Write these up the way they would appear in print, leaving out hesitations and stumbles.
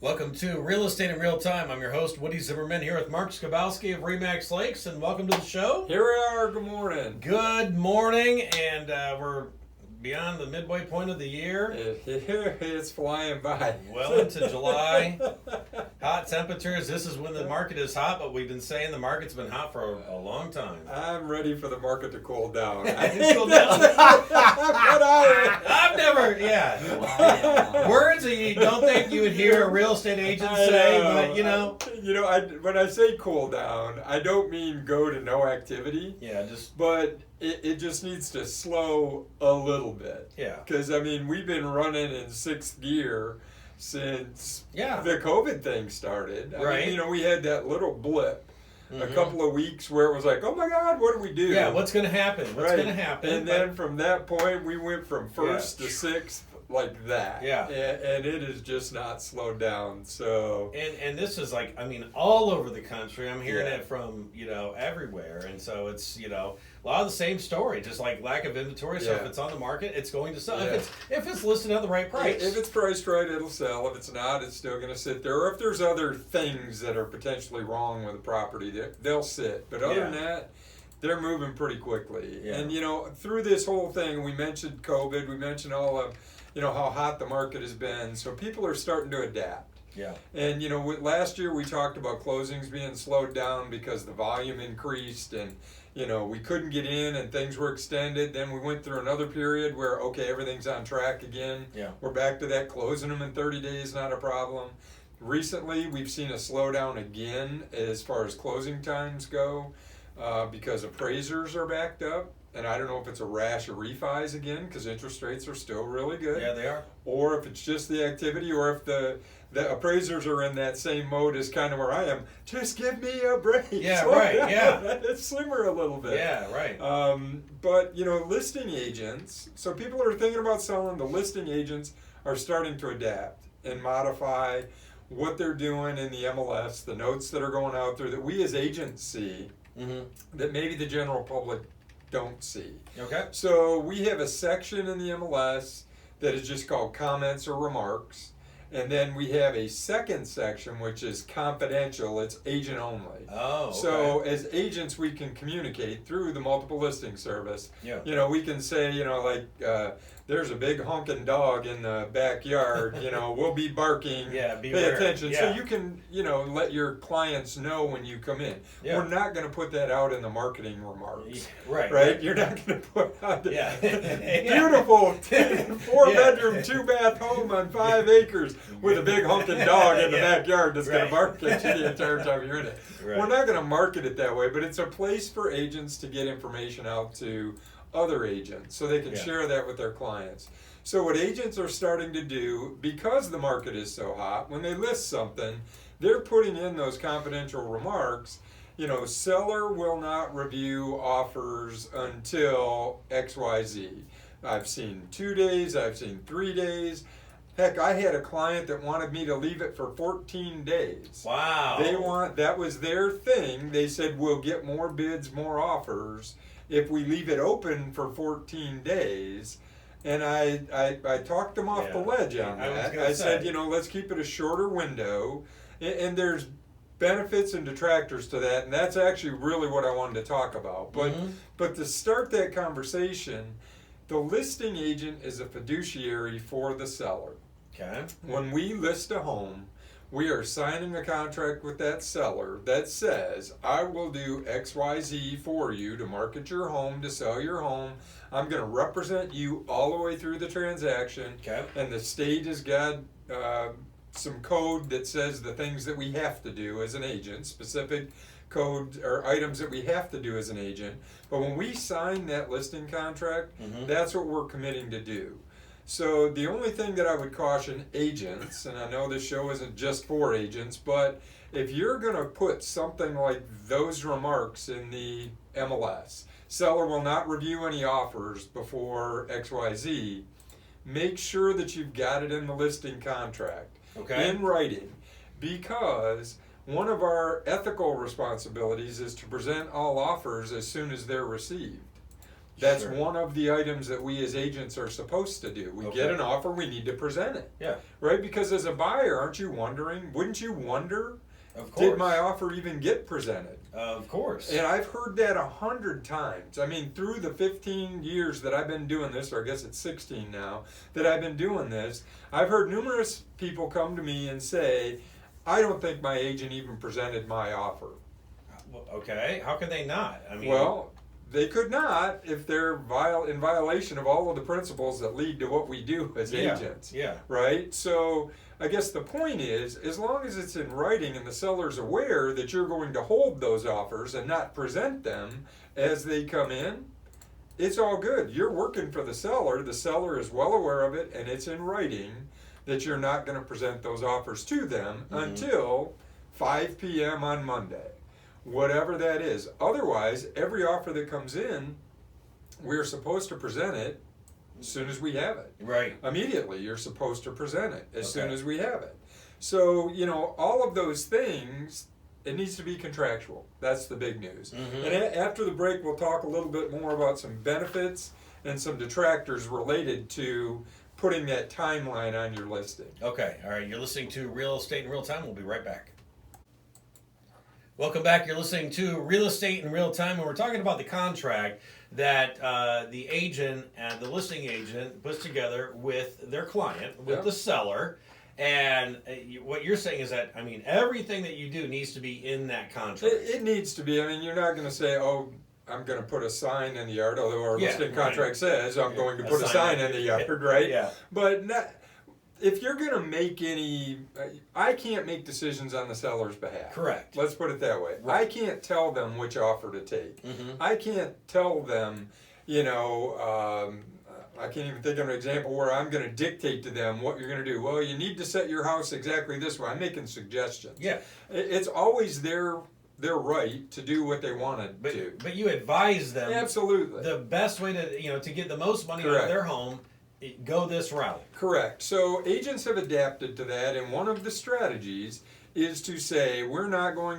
Welcome to Real Estate in Real Time. I'm your host, Woody Zimmerman, here with Mark Skabowski of Remax Lakes, and welcome to the show. Here we are. Good morning. Good morning, and we're beyond the midway point of the year. It's flying by. Well into July. Hot temperatures. This is when the market is hot, but we've been saying the market's been hot for a long time. I'm ready for the market to cool down. Cool down. I've never, words that you don't think you would hear a real estate agent say, but when I say cool down, I don't mean go to no activity. Yeah, just. But it just needs to slow a little bit. Yeah. Because, we've been running in sixth gear since the COVID thing started. We had that little blip. Mm-hmm. A couple of weeks where it was like, oh my God, what do we do? Yeah, what's going to happen? What's going to happen? And then from that point, we went from first to sixth like that. Yeah. And it has just not slowed down. So. And this is all over the country. I'm hearing it from, everywhere. And so it's, a lot of the same story, just like lack of inventory. So if it's on the market, it's going to sell. Yeah. If it's listed at the right price. If it's priced right, it'll sell. If it's not, it's still going to sit there. Or if there's other things that are potentially wrong with the property, they'll sit. But other than that, they're moving pretty quickly. Yeah. And, through this whole thing, we mentioned COVID, we mentioned all of, how hot the market has been. So people are starting to adapt. Yeah. And, last year we talked about closings being slowed down because the volume increased and, we couldn't get in and things were extended. Then we went through another period where, everything's on track again. Yeah. We're back to that, closing them in 30 days, not a problem. Recently, we've seen a slowdown again as far as closing times go because appraisers are backed up. And I don't know if it's a rash of refis again because interest rates are still really good. Yeah, they are. Or if it's just the activity, or if the appraisers are in that same mode as kind of where I am. Just give me a break. Yeah, right. Yeah. Let's simmer a little bit. Yeah, right. But, listing agents, so people are thinking about selling, the listing agents are starting to adapt and modify what they're doing in the MLS, the notes that are going out there that we as agents see that maybe the general public don't see. Okay. So we have a section in the MLS that is just called comments or remarks. And then we have a second section which is confidential. It's agent only. Oh, okay. So as agents, we can communicate through the multiple listing service. Yeah. We can say, there's a big honking dog in the backyard. We'll be barking. Yeah, pay attention. Yeah. So you can, let your clients know when you come in. Yeah. We're not going to put that out in the marketing remarks. Right. You're not going to put out the beautiful 4-bedroom, 2-bath home on 5 acres with a big honking dog in the backyard that's going to bark at you the entire time you're in it. Right. We're not going to market it that way, but it's a place for agents to get information out to other agents so they can share that with their clients. So what agents are starting to do, because the market is so hot, when they list something, they're putting in those confidential remarks. Seller will not review offers until XYZ. I've seen 2 days, I've seen 3 days. Heck, I had a client that wanted me to leave it for 14 days. Wow. That was their thing. They said, we'll get more bids, more offers if we leave it open for 14 days. And I talked them off the ledge on that. I said, let's keep it a shorter window. And there's benefits and detractors to that. And that's actually really what I wanted to talk about. But to start that conversation, the listing agent is a fiduciary for the seller. Okay. When we list a home, we are signing a contract with that seller that says, I will do XYZ for you to market your home, to sell your home. I'm going to represent you all the way through the transaction. Okay. And the state has got some code that says the things that we have to do as an agent, specific code or items that we have to do as an agent. But when we sign that listing contract, that's what we're committing to do. So the only thing that I would caution agents, and I know this show isn't just for agents, but if you're going to put something like those remarks in the MLS, seller will not review any offers before XYZ, make sure that you've got it in the listing contract, in writing, because one of our ethical responsibilities is to present all offers as soon as they're received. That's Sure. one of the items that we as agents are supposed to do. We Okay. get an offer, we need to present it. Yeah. Right? Because as a buyer, aren't you wondering, wouldn't you wonder, Of course. did my offer even get presented? Of course. And I've heard that 100 times. I mean, through the 15 years that I've been doing this, or I guess it's 16 now, that I've been doing this, I've heard numerous people come to me and say, I don't think my agent even presented my offer. Okay. How could they not? I mean, Well, they could not if they're in violation of all of the principles that lead to what we do as agents. Yeah. Right? So I guess the point is, as long as it's in writing and the seller's aware that you're going to hold those offers and not present them as they come in, it's all good. You're working for the seller. The seller is well aware of it, and it's in writing that you're not going to present those offers to them until 5 p.m. on Monday. Whatever that is. Otherwise, every offer that comes in, we're supposed to present it as soon as we have it. Right. Immediately, you're supposed to present it as soon Okay. as we have it. So, all of those things, it needs to be contractual. That's the big news. Mhm. And after the break, we'll talk a little bit more about some benefits and some detractors related to putting that timeline on your listing. Okay. All right. You're listening to Real Estate in Real Time. We'll be right back. Welcome back. You're listening to Real Estate in Real Time, and we're talking about the contract that the agent and the listing agent puts together with their client, with Yep. the seller. And what you're saying is that, I mean, everything that you do needs to be in that contract. It needs to be. I mean, you're not going to say, oh, I'm going to put a sign in the yard, although our Yeah, listing right. contract says I'm going to A put a sign sign in in the it. yard, right? Yeah. But if you're going to make any, I can't make decisions on the seller's behalf. Correct. Let's put it that way. Right. I can't tell them which offer to take. Mhm. I can't tell them, I can't even think of an example where I'm going to dictate to them what you're going to do. Well, you need to set your house exactly this way. I'm making suggestions. Yeah. It's always their right to do what they want to do. But you advise them Absolutely. the best way to get the most money out Correct. of their home, go this route. Correct. So agents have adapted to that, and one of the strategies is to say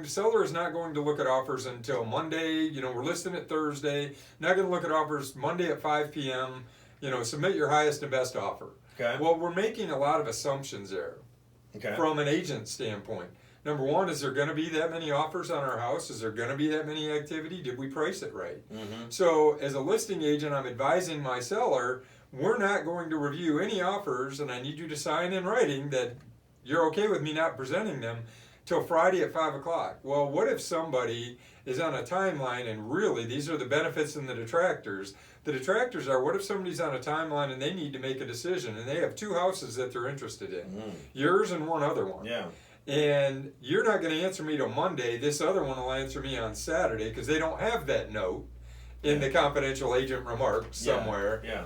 seller is not going to look at offers until Monday. We're listing it Thursday. Not going to look at offers Monday at 5 p.m. Submit your highest and best offer. Okay. Well, we're making a lot of assumptions there Okay. from an agent standpoint. Number one, is there going to be that many offers on our house? Is there going to be that many activity? Did we price it right? Mm-hmm. So as a listing agent, I'm advising my seller, we're not going to review any offers, and I need you to sign in writing that you're okay with me not presenting them till Friday at 5 o'clock. Well, what if somebody is on a timeline, and really these are the benefits and the detractors. The detractors are, what if somebody's on a timeline and they need to make a decision, and they have 2 houses that they're interested in, yours and one other one. Yeah. And you're not going to answer me till Monday. This other one will answer me on Saturday because they don't have that note in the confidential agent remarks somewhere. Yeah.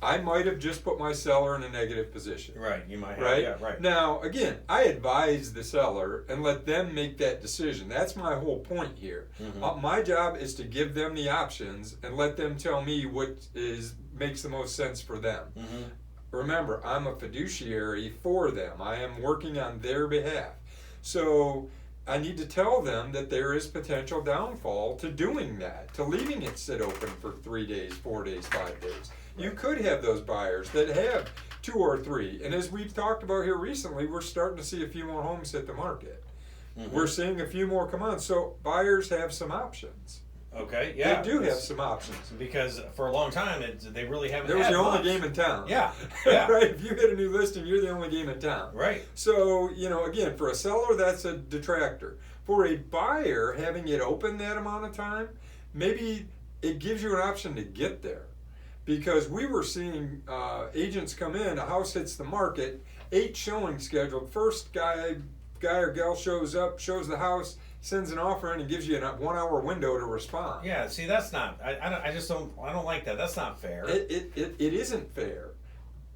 I might have just put my seller in a negative position. Right. You might have. Right? Yeah. Right. Now, again, I advise the seller and let them make that decision. That's my whole point here. Mhm. My job is to give them the options and let them tell me what makes the most sense for them. Mm-hmm. Remember, I'm a fiduciary for them. I am working on their behalf. So I need to tell them that there is potential downfall to doing that, to leaving it sit open for 3 days, 4 days, 5 days. You could have those buyers that have 2 or 3. And as we've talked about here recently, we're starting to see a few more homes hit the market. Mm-hmm. We're seeing a few more come on. So buyers have some options. Okay. Yeah. They do have some options. Because for a long time, they really haven't. There was had the only much. game in town. Yeah. Yeah. Right? If you hit a new listing, you're the only game in town. Right. So, again, for a seller, that's a detractor. For a buyer, having it open that amount of time, maybe it gives you an option to get there. Because we were seeing agents come in, a house hits the market, 8 showings scheduled. First guy or gal shows up, shows the house, sends an offer in, and gives you a 1 hour window to respond. Yeah. See, that's not. I just don't. I don't like that. That's not fair. It isn't fair,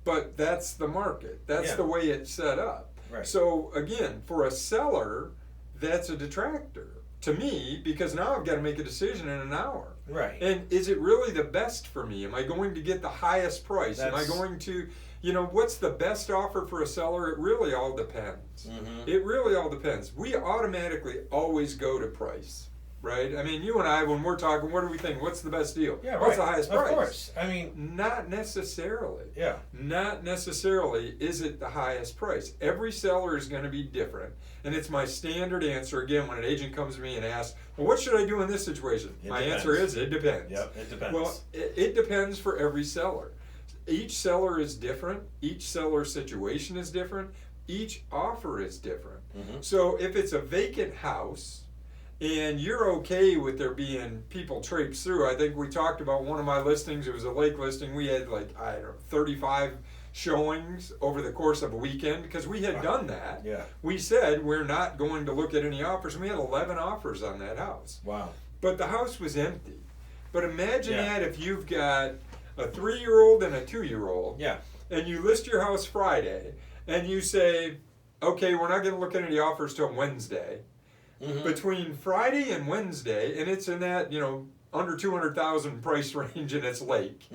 but that's the market. That's the way it's set up. Right. So again, for a seller, that's a detractor to me because now I've got to make a decision in an hour. Right. And is it really the best for me? Am I going to get the highest price? Am I going to, what's the best offer for a seller? It really all depends. Mm-hmm. It really all depends. We automatically always go to price. right? I mean, you and I, when we're talking, what do we think? What's the best deal? Yeah, What's right. the highest price? Of course. I mean, not necessarily. Yeah. Not necessarily is it the highest price. Every seller is going to be different. And it's my standard answer, again, when an agent comes to me and asks, well, what should I do in this situation? My answer is, it depends. Yep, it depends. Well, it depends for every seller. Each seller is different. Each seller's situation is different. Each offer is different. So if it's a vacant house and you're okay with there being people traipse through, I think we talked about one of my listings. It was a lake listing. We had 35 showings over the course of a weekend because we had done that. Yeah. We said we're not going to look at any offers, and we had 11 offers on that house. Wow. But the house was empty. But imagine that if you've got a 3-year-old and a 2-year-old, and you list your house Friday, and you say, okay, we're not going to look at any offers till Wednesday. Between Friday and Wednesday, and it's in that, under 200,000 price range, and it's lake.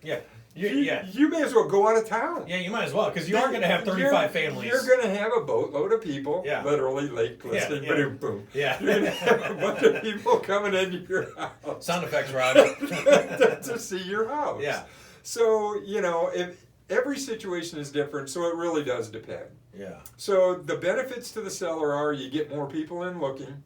Yeah. You may as well go out of town. Yeah, you might as well, because you are going to have 35 families. You're going to have a boatload of people, literally lake listing, boom, boom. Yeah. You're going to have a bunch of people coming into your house. Sound effects, Rod. To see your house. Yeah. So, if every situation is different, so it really does depend. Yeah. So the benefits to the seller are you get more people in looking.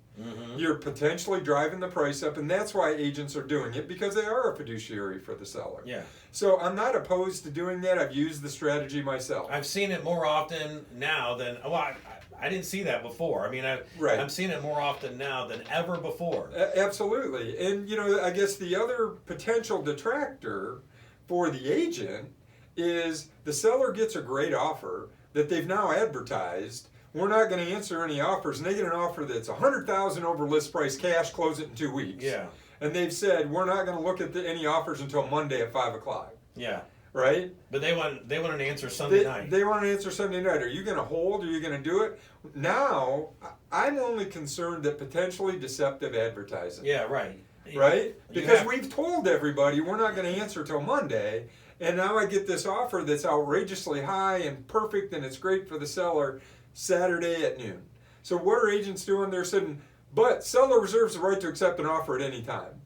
You're potentially driving the price up, and that's why agents are doing it, because they are a fiduciary for the seller. Yeah. So I'm not opposed to doing that. I've used the strategy myself. I've seen it more often now than I didn't see that before. I mean, I'm seeing it more often now than ever before. Absolutely. And I guess the other potential detractor for the agent is the seller gets a great offer that they've now advertised. We're not going to answer any offers, and they get an offer that's $100,000 over list price cash, close it in 2 weeks. Yeah. And they've said we're not going to look at any offers until Monday at 5:00. Yeah. Right. But they want an answer Sunday night. They want an answer Sunday night. Are you going to hold? Are you going to do it? Now, I'm only concerned that potentially deceptive advertising. Yeah. Right. Right. Because we've told everybody we're not going to answer till Monday. And now I get this offer that's outrageously high and perfect, and it's great for the seller Saturday at noon. So what are agents doing? They're saying, but seller reserves the right to accept an offer at any time.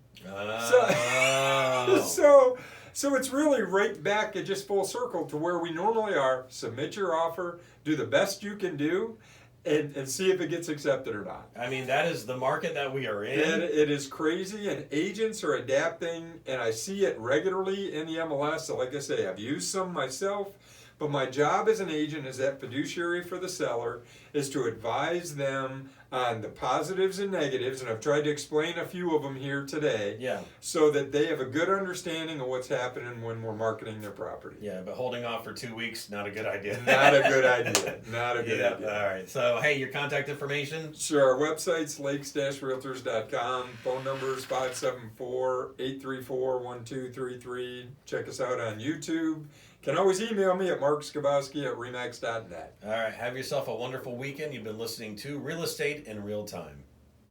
So it's really right back at just full circle to where we normally are. Submit your offer, do the best you can do, and see if it gets accepted or not. I mean, that is the market that we are in. And it is crazy, and agents are adapting, and I see it regularly in the MLS. So like I say, I've used some myself, but my job as an agent, as that fiduciary for the seller, is to advise them on the positives and negatives, and I've tried to explain a few of them here today, so that they have a good understanding of what's happening when we're marketing their property. Yeah, but holding off for 2 weeks, not a good idea. Not a good idea. Not a good idea. All right. So, hey, your contact information? Sure. Our website's lakes-realtors.com. Phone number is 574-834-1233. Check us out on YouTube. Can always email me at markskabowski@remax.net. All right. Have yourself a wonderful weekend. You've been listening to Real Estate in Real Time.